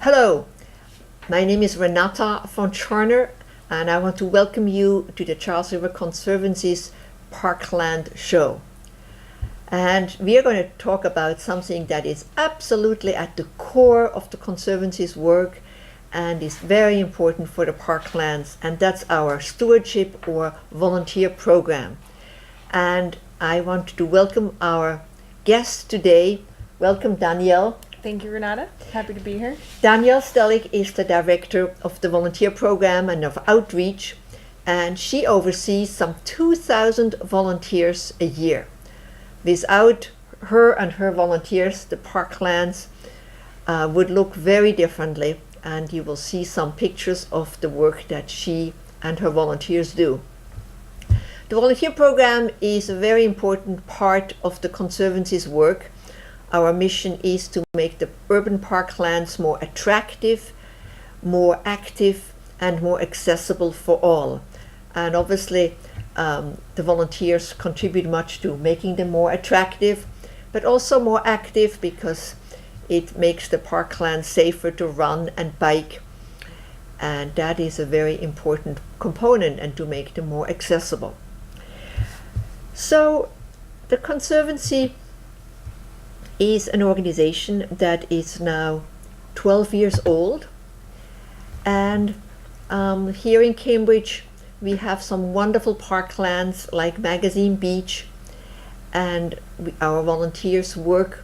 Hello, my name is Renata from Tscharner, and I want to welcome you to the Charles River Conservancy's Parkland show. And we are going to talk about something that is absolutely at the core of the Conservancy's work and is very important for the Parklands, and that's our stewardship or volunteer program. And I want to welcome our guest today. Welcome, Danielle. Thank you, Renata. Happy to be here. Danielle Stehlik is the director of the volunteer program and of outreach, and she oversees some 2,000 volunteers a year. Without her and her volunteers, the Parklands would look very differently, and you will see some pictures of the work that she and her volunteers do. The volunteer program is a very important part of the Conservancy's work. Our mission is to make the urban parklands more attractive, more active, and more accessible for all. And obviously, the volunteers contribute much to making them more attractive, but also more active because it makes the parklands safer to run and bike. And that is a very important component, and to make them more accessible. So the Conservancy is an organization that is now 12 years old, and here in Cambridge we have some wonderful parklands like Magazine Beach, and our volunteers work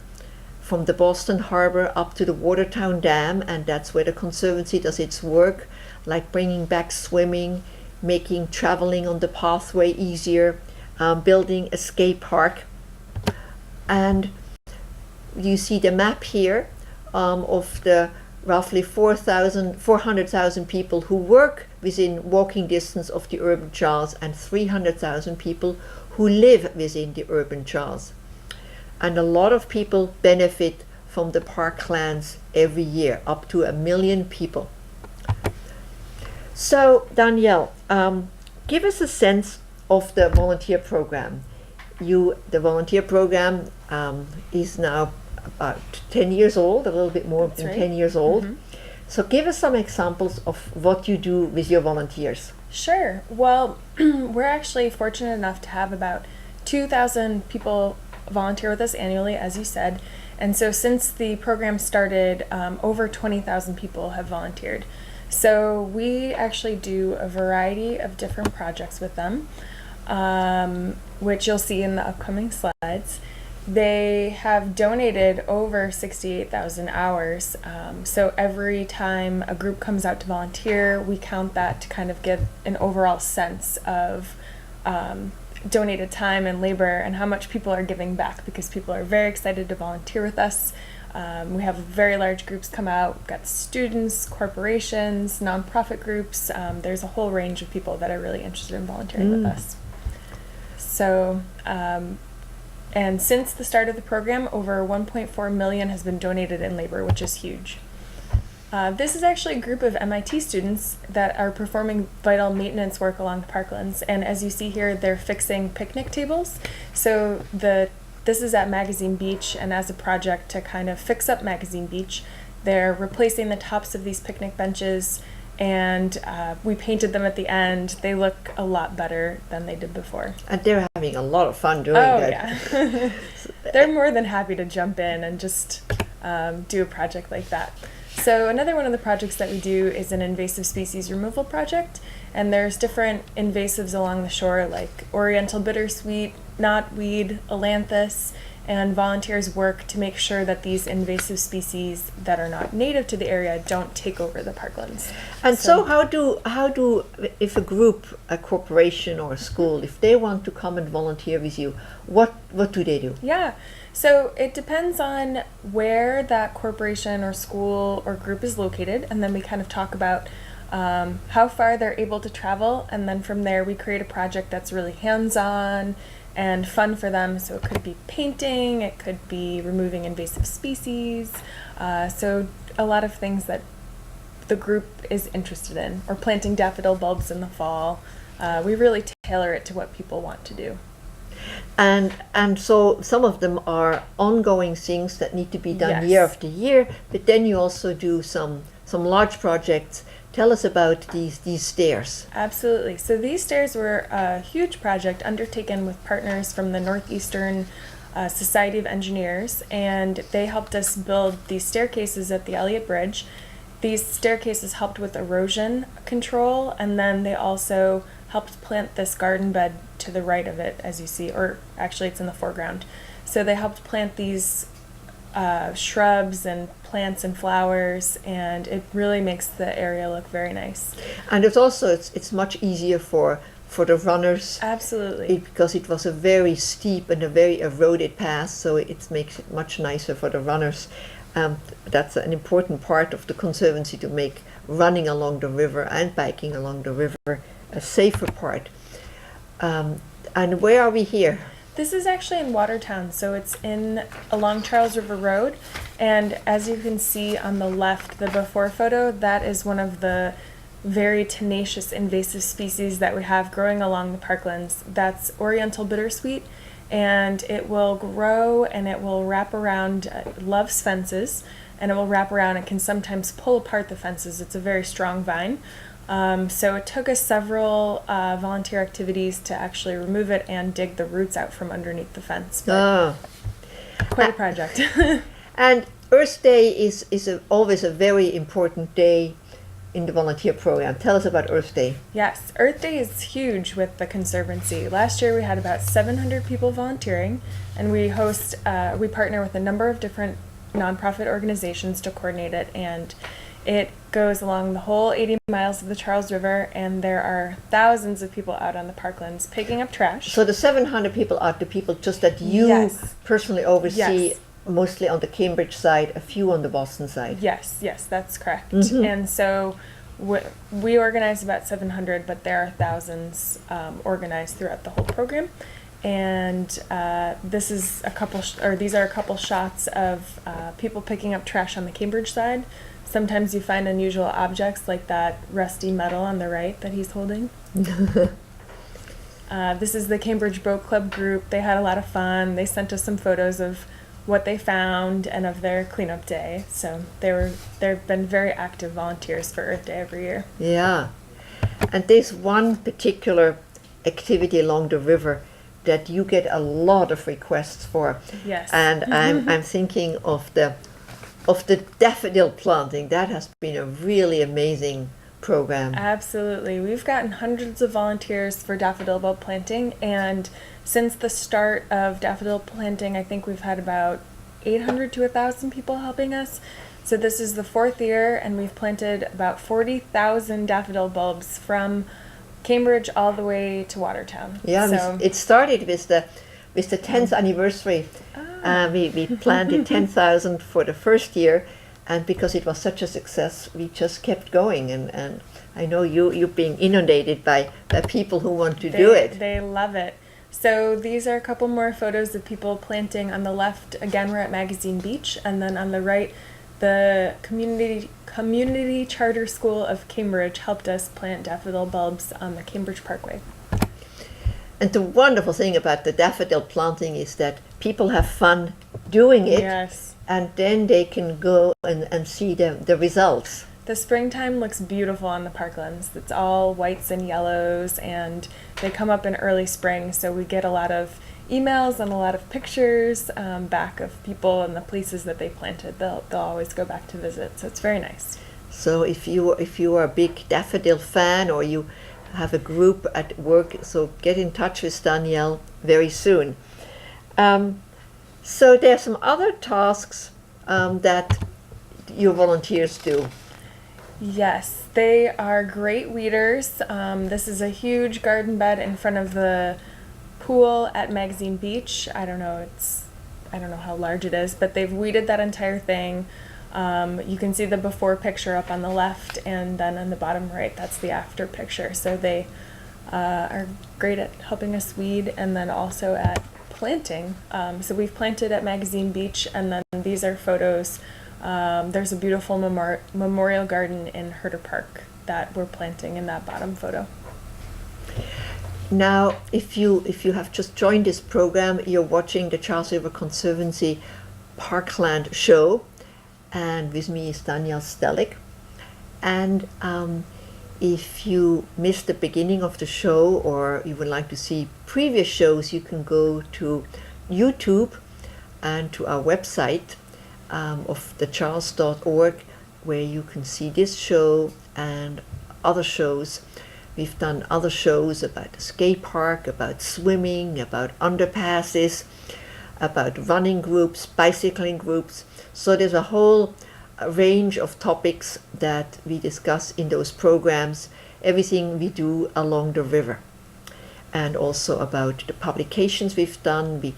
from the Boston Harbor up to the Watertown Dam, and that's where the Conservancy does its work, like bringing back swimming, making traveling on the pathway easier, building a skate park. And you see the map here of the roughly 400,000 people who work within walking distance of the urban chars, and 300,000 people who live within the urban chars. And a lot of people benefit from the parklands every year, up to 1 million people. So Danielle, give us a sense of the volunteer program. The volunteer program is now about 10 years old, a little bit more than 10 years old. Mm-hmm. So give us some examples of what you do with your volunteers. Sure. Well, we're actually fortunate enough to have about 2,000 people volunteer with us annually, as you said. And so since the program started, over 20,000 people have volunteered. So we actually do a variety of different projects with them, which you'll see in the upcoming slides. They have donated over 68,000 hours. So every time a group comes out to volunteer, we count that to kind of give an overall sense of donated time and labor and how much people are giving back, because people are very excited to volunteer with us. We have very large groups come out. We've got students, corporations, nonprofit groups. There's a whole range of people that are really interested in volunteering with us. So, and since the start of the program, over 1.4 million has been donated in labor, which is huge. This is actually a group of MIT students that are performing vital maintenance work along the Parklands. And as you see here, they're fixing picnic tables. So this is at Magazine Beach, and as a project to kind of fix up Magazine Beach, they're replacing the tops of these picnic benches, and we painted them at the end. They look a lot better than they did before. And they're having a lot of fun doing that. Oh, yeah. They're more than happy to jump in and just do a project like that. So another one of the projects that we do is an invasive species removal project, and there's different invasives along the shore like oriental bittersweet, knotweed, ailanthus, and volunteers work to make sure that these invasive species that are not native to the area don't take over the parklands. And so how do if a group, a corporation or a school, if they want to come and volunteer with you, what do they do? Yeah, so it depends on where that corporation or school or group is located, and then we kind of talk about how far they're able to travel, and then from there we create a project that's really hands-on and fun for them. So it could be painting, it could be removing invasive species, so a lot of things that the group is interested in, or planting daffodil bulbs in the fall. We really tailor it to what people want to do. And so some of them are ongoing things that need to be done Yes. year after year, but then you also do some large projects. Tell us about these stairs. Absolutely. So these stairs were a huge project undertaken with partners from the Northeastern Society of Engineers, and they helped us build these staircases at the Elliott Bridge. These staircases helped with erosion control, and then they also helped plant this garden bed to the right of it, as you see, or actually it's in the foreground. So they helped plant these shrubs and plants and flowers, and it really makes the area look very nice. And it's also it's much easier for the runners. Absolutely. Because it was a very steep and a very eroded path, so it makes it much nicer for the runners. That's an important part of the Conservancy, to make running along the river and biking along the river a safer part. And where are we here? This is actually in Watertown, so it's along Charles River Road, and as you can see on the left, the before photo, that is one of the very tenacious invasive species that we have growing along the Parklands. That's Oriental bittersweet, and it will grow and it will wrap around, it loves fences, and it will wrap around and can sometimes pull apart the fences. It's a very strong vine. So it took us several volunteer activities to actually remove it and dig the roots out from underneath the fence. But quite a project. And Earth Day is always a very important day in the volunteer program. Tell us about Earth Day. Yes, Earth Day is huge with the Conservancy. Last year we had about 700 people volunteering, and we partner with a number of different nonprofit organizations to coordinate it, and it goes along the whole 80 miles of the Charles River, and there are thousands of people out on the Parklands picking up trash. So the 700 people are the people just that you Yes. personally oversee, Yes. mostly on the Cambridge side, a few on the Boston side. Yes, that's correct. Mhm. And so we organize about 700, but there are thousands organized throughout the whole program. And this is these are a couple shots of people picking up trash on the Cambridge side. Sometimes you find unusual objects like that rusty metal on the right that he's holding. This is the Cambridge Boat Club group. They had a lot of fun. They sent us some photos of what they found and of their cleanup day. So they've been very active volunteers for Earth Day every year. Yeah. And there's one particular activity along the river that you get a lot of requests for. Yes. And I'm thinking of the daffodil planting. That has been a really amazing program. Absolutely. We've gotten hundreds of volunteers for daffodil bulb planting, and since the start of daffodil planting, I think we've had about 800 to 1,000 people helping us. So this is the 4th year, and we've planted about 40,000 daffodil bulbs from Cambridge all the way to Watertown. Yeah, So, it started with the 10th anniversary. We planted 10,000 for the first year, and because it was such a success, we just kept going. And I know you're being inundated by people who want to do it. They love it. So these are a couple more photos of people planting. On the left, again, we're at Magazine Beach, and then on the right, the Community Charter School of Cambridge helped us plant daffodil bulbs on the Cambridge Parkway. And the wonderful thing about the daffodil planting is that people have fun doing it, Yes. and then they can go and see the results. The springtime looks beautiful on the Parklands. It's all whites and yellows, and they come up in early spring, so we get a lot of emails and a lot of pictures back of people and the places that they planted. They'll always go back to visit, so it's very nice. So if you are a big daffodil fan, or you have a group at work, so get in touch with Danielle very soon. So there are some other tasks that your volunteers do. Yes, they are great weeders. This is a huge garden bed in front of the pool at Magazine Beach. I don't know how large it is, but they've weeded that entire thing. You can see the before picture up on the left, and then on the bottom right, that's the after picture. So they are great at helping us weed, and then also at planting. So we've planted at Magazine Beach, and then these are photos. There's a beautiful memorial garden in Herder Park that we're planting in that bottom photo. Now, if you have just joined this program, you're watching the Charles River Conservancy Parkland show, and with me is Danielle Stehlik. And if you missed the beginning of the show, or you would like to see previous shows, you can go to YouTube and to our website of thecharles.org, where you can see this show and other shows. We've done other shows about the skate park, about swimming, about underpasses, about running groups, bicycling groups. So there's a whole range of topics that we discuss in those programs, everything we do along the river. And also about the publications we've done. We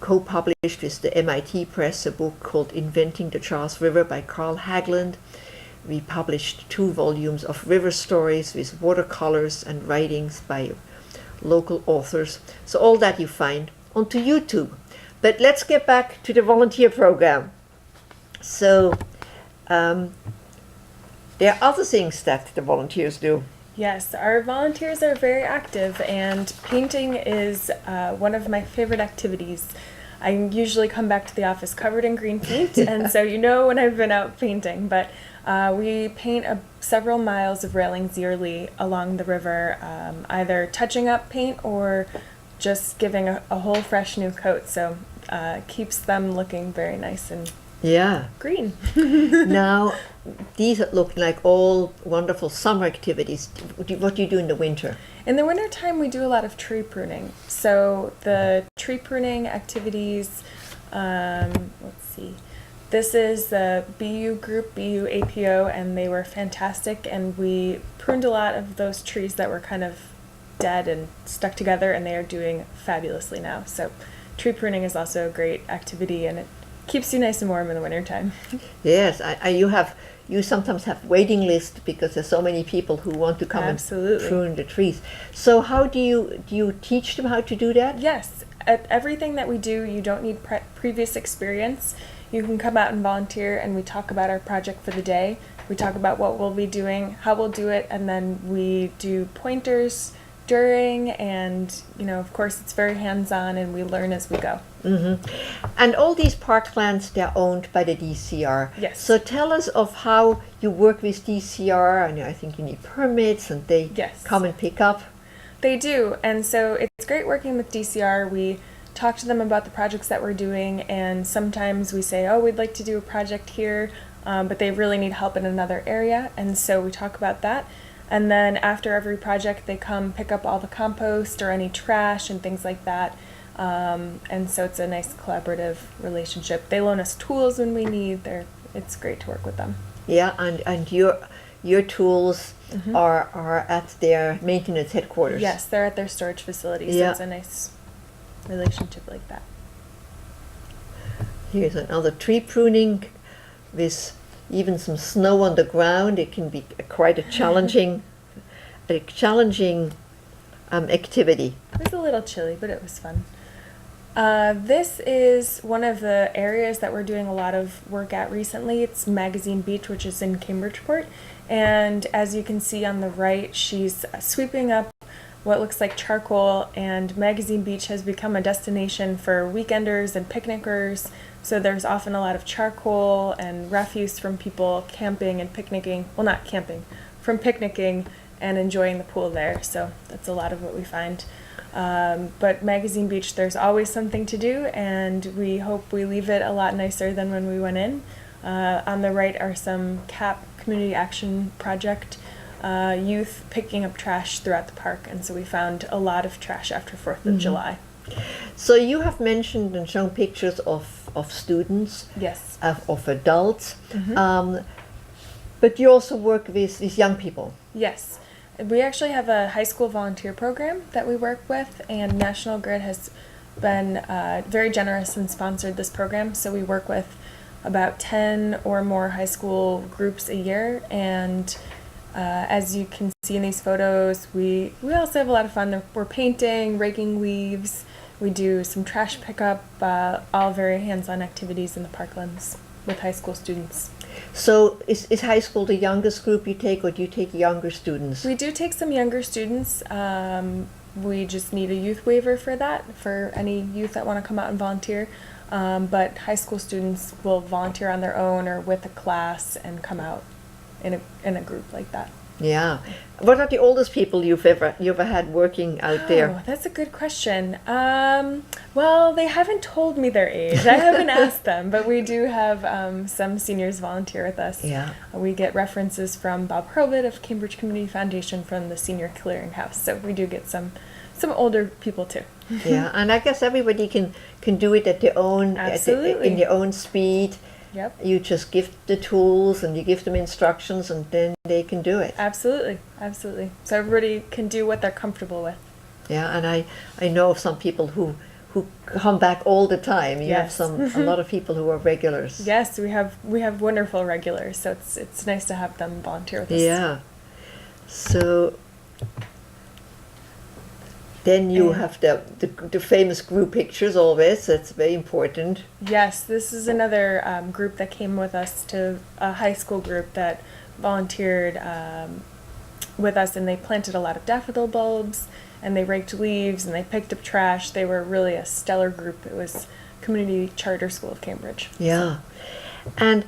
co-published with the MIT Press a book called Inventing the Charles River by Carl Haglund. We published 2 volumes of river stories with watercolors and writings by local authors. So all that you find onto YouTube. But let's get back to the volunteer program. So there are other things that the volunteers do. Yes, our volunteers are very active, and painting is one of my favorite activities. I usually come back to the office covered in green paint, and so you know when I've been out painting. But we paint several miles of railings yearly along the river, either touching up paint or just giving a whole fresh new coat. So keeps them looking very nice and green. Now, these look like all wonderful summer activities. What do you do in the winter? In the wintertime, we do a lot of tree pruning. So the tree pruning activities, let's see. This is the BU group, BU APO, and they were fantastic. And we pruned a lot of those trees that were kind of dead and stuck together, and they are doing fabulously now. So tree pruning is also a great activity, and it keeps you nice and warm in the wintertime. Yes, you sometimes have waiting list because there's so many people who want to come and prune the trees. So how do you teach them how to do that? Yes, at everything that we do, you don't need previous experience. You can come out and volunteer, and we talk about our project for the day. We talk about what we'll be doing, how we'll do it, and then we do pointers during, and of course it's very hands-on, and we learn as we go. Mm-hmm. And all these parklands, they're owned by the DCR. Yes. So tell us of how you work with DCR, and I think you need permits, and they come and pick up. They do, and so it's great working with DCR. We talk to them about the projects that we're doing, and sometimes we say, oh, we'd like to do a project here, but they really need help in another area, and so we talk about that. And then after every project, they come pick up all the compost or any trash and things like that. And so it's a nice collaborative relationship. They loan us tools when we need. It's great to work with them. Yeah, and your tools are at their maintenance headquarters. Yes, they're at their storage facility. So it's a nice relationship like that. Here's another tree pruning with even some snow on the ground. It can be quite a challenging activity. It was a little chilly, but it was fun. This is one of the areas that we're doing a lot of work at recently. It's Magazine Beach, which is in Cambridgeport. And as you can see on the right, she's sweeping up what looks like charcoal, and Magazine Beach has become a destination for weekenders and picnickers. So there's often a lot of charcoal and refuse from people camping and picnicking. Well, not camping, from picnicking and enjoying the pool there. So that's a lot of what we find. But Magazine Beach, there's always something to do, and we hope we leave it a lot nicer than when we went in. On the right are some CAP, Community Action Project, youth picking up trash throughout the park, and so we found a lot of trash after 4th of July. So you have mentioned and shown pictures of students, Yes. of adults, but you also work with young people. Yes. We actually have a high school volunteer program that we work with, and National Grid has been very generous and sponsored this program. So we work with about 10 or more high school groups a year, and as you can see in these photos, we also have a lot of fun. We're painting, raking leaves, we do some trash pickup, all very hands-on activities in the Parklands with high school students. So is high school the youngest group you take, or do you take younger students? We do take some younger students. We just need a youth waiver for that, for any youth that want to come out and volunteer. But high school students will volunteer on their own or with a class and come out in a group like that. Yeah. What are the oldest people you've ever had working out there? Oh, that's a good question. Well, they haven't told me their age. I haven't asked them, but we do have some seniors volunteer with us. Yeah. We get references from Bob Hurlbut of Cambridge Community Foundation from the Senior Clearinghouse, so we do get some older people too. Yeah, and I guess everybody can do it at their own, Absolutely. in their own speed. Yep. You just give the tools and you give them instructions, and then they can do it. Absolutely, absolutely. So everybody can do what they're comfortable with. Yeah, and I know of some people who come back all the time. You Yes. have a lot of people who are regulars. Yes, we have wonderful regulars, so it's nice to have them volunteer with us. Yeah. So then you have the famous group pictures always. That's very important. Yes, this is another group that came with us, to a high school group that volunteered with us, and they planted a lot of daffodil bulbs, and they raked leaves, and they picked up trash. They were really a stellar group. It was Community Charter School of Cambridge. Yeah. And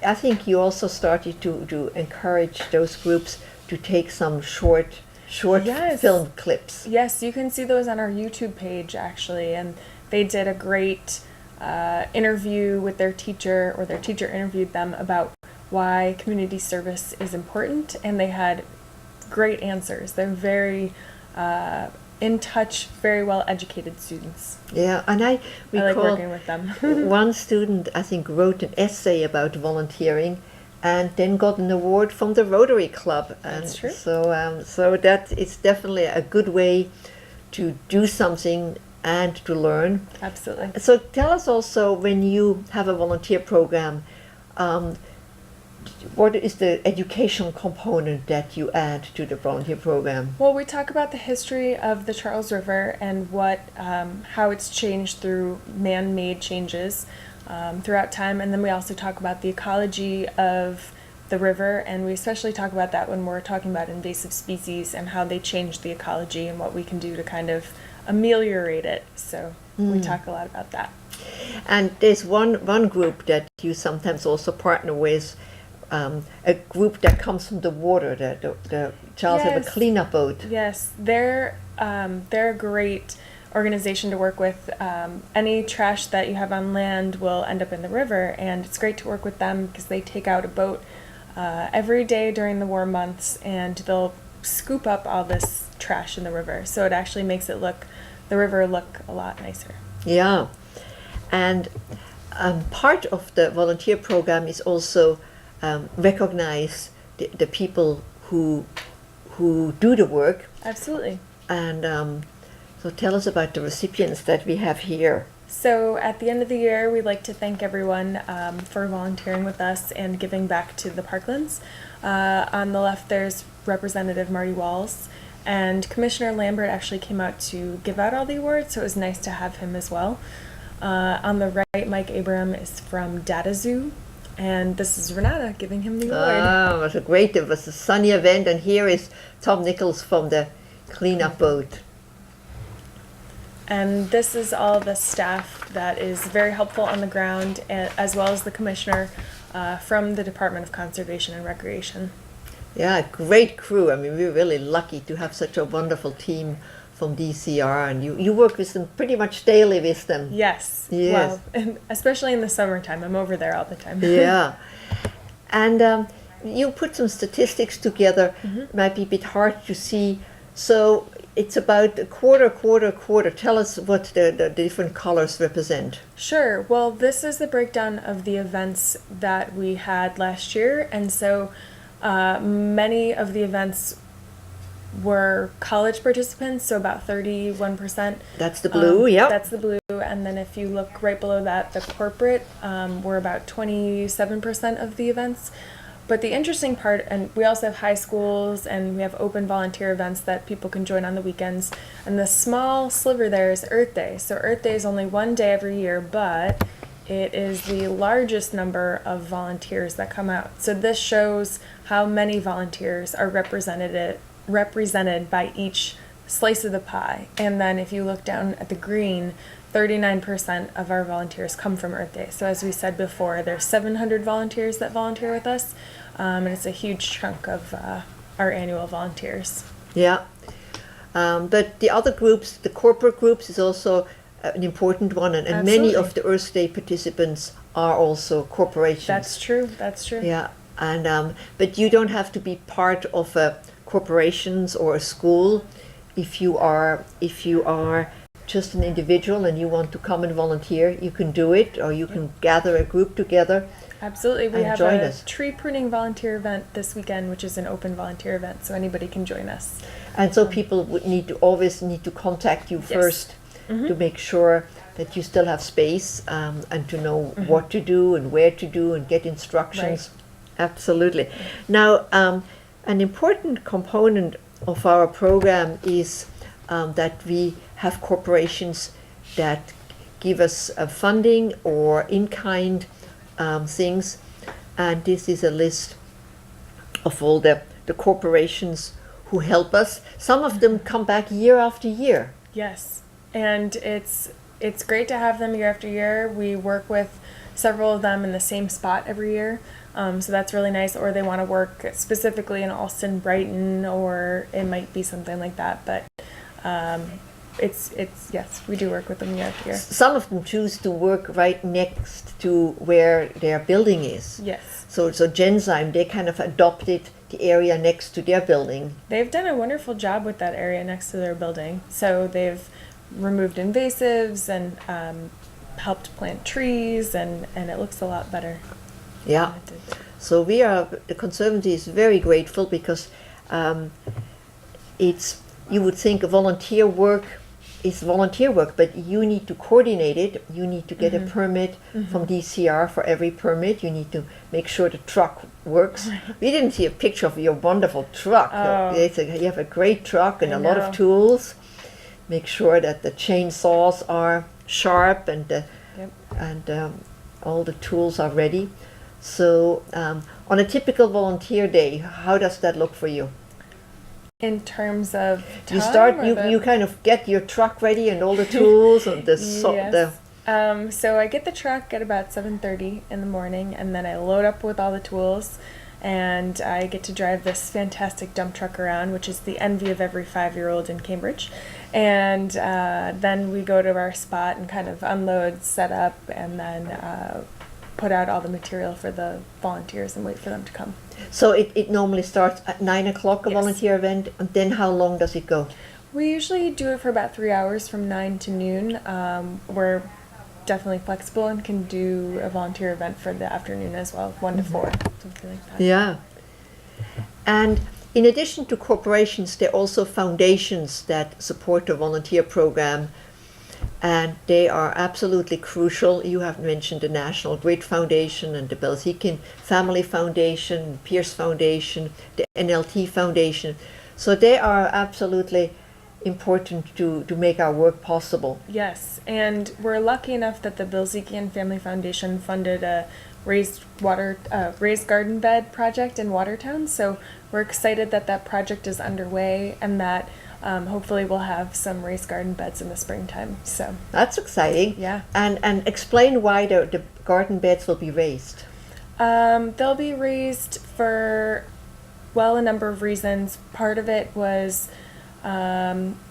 I think you also started to encourage those groups to take some short Yes. film clips. Yes, you can see those on our YouTube page, actually, and they did a great interview with their teacher, or their teacher interviewed them about why community service is important, and they had great answers. They're very in touch, very well educated students. Yeah, and I like recall working with them. one student, I think, wrote an essay about volunteering, and then got an award from the Rotary Club. And That's true. So that is definitely a good way to do something and to learn. Absolutely. So tell us also, when you have a volunteer program, what is the educational component that you add to the volunteer program? Well, we talk about the history of the Charles River and how it's changed through man-made changes throughout time, and then we also talk about the ecology of the river, and we especially talk about that when we're talking about invasive species and how they change the ecology and what we can do to kind of ameliorate it. So we talk a lot about that. And there's one group that you sometimes also partner with, a group that comes from the water, the Charles River Yes. cleanup boat. Yes, they're a great organization to work with. Any trash that you have on land will end up in the river, and it's great to work with them because they take out a boat every day during the warm months, and they'll scoop up all this trash in the river. So it actually makes the river look a lot nicer. Yeah, and part of the volunteer program is also recognize the people who do the work. Absolutely. And so tell us about the recipients that we have here. So at the end of the year, we'd like to thank everyone for volunteering with us and giving back to the Parklands. On the left, there's Representative Marty Walls, and Commissioner Lambert actually came out to give out all the awards, so it was nice to have him as well. On the right, Mike Abram is from Data Zoo, and this is Renata giving him the award. Oh, it was a sunny event, and here is Tom Nichols from the cleanup boat. And this is all the staff that is very helpful on the ground, as well as the commissioner from the Department of Conservation and Recreation. Yeah, great crew. I mean, we're really lucky to have such a wonderful team from DCR, and you work with them pretty much daily with them. Yes. Yes. Well, and especially in the summertime. I'm over there all the time. Yeah. And you put some statistics together. Might be a bit hard to see. So it's about a quarter. Tell us what the different colors represent. Sure. Well, this is the breakdown of the events that we had last year. And so many of the events were college participants, so about 31%. That's the blue, yep. That's the blue. And then if you look right below that, the corporate were about 27% of the events. But the interesting part, and we also have high schools and we have open volunteer events that people can join on the weekends. And the small sliver there is Earth Day. So Earth Day is only one day every year, but it is the largest number of volunteers that come out. So this shows how many volunteers are represented by each slice of the pie. And then if you look down at the green, 39% of our volunteers come from Earth Day. So as we said before, there's 700 volunteers that volunteer with us, and it's a huge chunk of our annual volunteers. Yeah. But the other groups, the corporate groups, is also an important one, and many of the Earth Day participants are also corporations. That's true. That's true. Yeah, and but you don't have to be part of a corporations or a school if you are just an individual and you want to come and volunteer. You can do it, or you can gather a group together. Absolutely. We have join a us. tree pruning volunteer event this weekend, which is an open volunteer event, so anybody can join us. And so people would always need to contact you first to make sure that you still have space, and to know what to do and where to do and get instructions. Right. Absolutely. Now, an important component of our program is that we have corporations that give us funding or in-kind things, and this is a list of all the corporations who help us. Some of them come back year after year. Yes, and it's great to have them year after year. We work with several of them in the same spot every year, so that's really nice. Or they want to work specifically in Alston, Brighton, or it might be something like that. But it's yes, we do work with them year after year. Some of them choose to work right next to where their building is. Yes. So Genzyme, they kind of adopted the area next to their building. They've done a wonderful job with that area next to their building. So they've removed invasives and helped plant trees, and it looks a lot better. Yeah. So the Conservancy is very grateful, because you would think volunteer work is volunteer work, but you need to coordinate it. You need to get a permit from DCR for every permit. You need to make sure the truck works. We didn't see a picture of your wonderful truck. Oh. You have a great truck and a lot of tools. Make sure that the chainsaws are sharp and all the tools are ready. So on a typical volunteer day, how does that look for you? In terms of time, you kind of get your truck ready and all the tools and Yes. So I get the truck at about 7:30 in the morning, and then I load up with all the tools, and I get to drive this fantastic dump truck around, which is the envy of every 5-year-old in Cambridge. And then we go to our spot and kind of unload, set up, and then put out all the material for the volunteers and wait for them to come. So it normally starts at 9 o'clock, a volunteer event, and then how long does it go? We usually do it for about 3 hours, from 9 to noon. We're definitely flexible and can do a volunteer event for the afternoon as well, 1 to 4, something like that. Yeah. And in addition to corporations, there are also foundations that support the volunteer program, and they are absolutely crucial. You have mentioned the National Grid Foundation and the Belzikin Family Foundation, Pierce Foundation, the NLT Foundation. So they are absolutely important to make our work possible. Yes, and we're lucky enough that the Belzikian Family Foundation funded a raised garden bed project in Watertown. So we're excited that that project is underway, and that hopefully we'll have some raised garden beds in the springtime. So that's exciting. Yeah. And explain why the garden beds will be raised. They'll be raised for, well, a number of reasons. Part of it was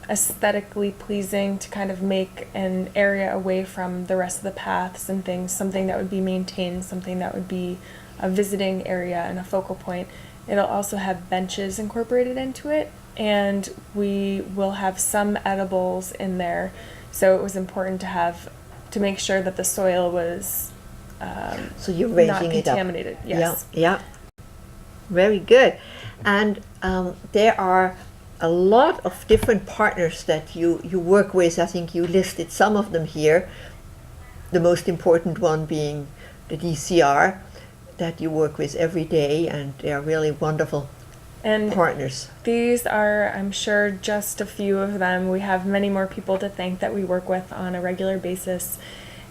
aesthetically pleasing, to kind of make an area away from the rest of the paths and things, something that would be maintained, something that would be a visiting area and a focal point. It'll also have benches incorporated into it, and we will have some edibles in there. So it was important to make sure that the soil was so you're raising not it contaminated. up. Yes. Yeah. Very good. And there are a lot of different partners that you work with. I think you listed some of them here. The most important one being the DCR that you work with every day, and they are really wonderful partners. These are, I'm sure, just a few of them. We have many more people to thank that we work with on a regular basis,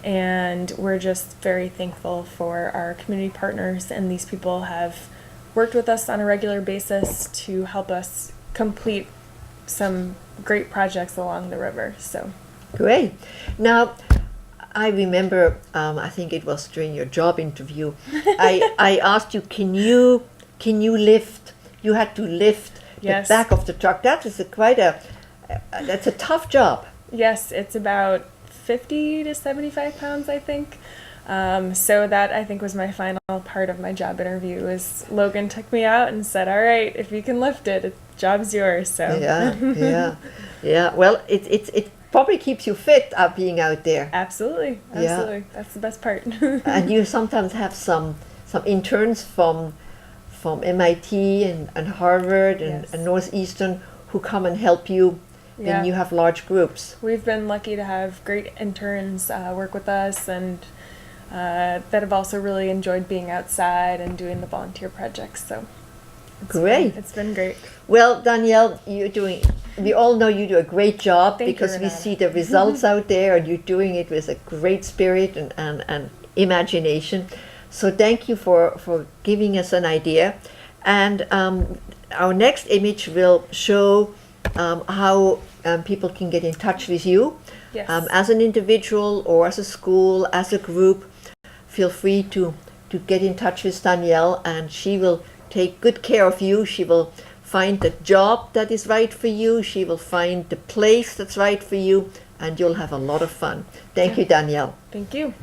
and we're just very thankful for our community partners, and these people have worked with us on a regular basis to help us complete some great projects along the river. So Great. Now, I remember, I think it was during your job interview, I asked you, can you lift? You had to lift Yes. the back of the truck. That is that's a tough job. yes, it's about 50 to 75 pounds, I think. So that I think was my final part of my job interview. Is Logan took me out and said, "All right, if you can lift it, the job's yours." So Yeah. Well, it probably keeps you fit being out there. absolutely, Yeah. that's the best part. And you sometimes have some interns from MIT and Harvard Yes. and Northeastern who come and help you. Yeah. Then you have large groups. We've been lucky to have great interns work with us, and that have also really enjoyed being outside and doing the volunteer projects. So Great. it's been great. Well, Danielle, we all know you do a great job Thank you, because we Renata. see the results out there, and you're doing it with a great spirit and imagination. So thank you for giving us an idea. And our next image will show how people can get in touch with you. Yes. As an individual or as a school, as a group. Feel free to get in touch with Danielle, and she will take good care of you. She will find the job that is right for you. She will find the place that's right for you, and you'll have a lot of fun. Thank you, Danielle. Thank you.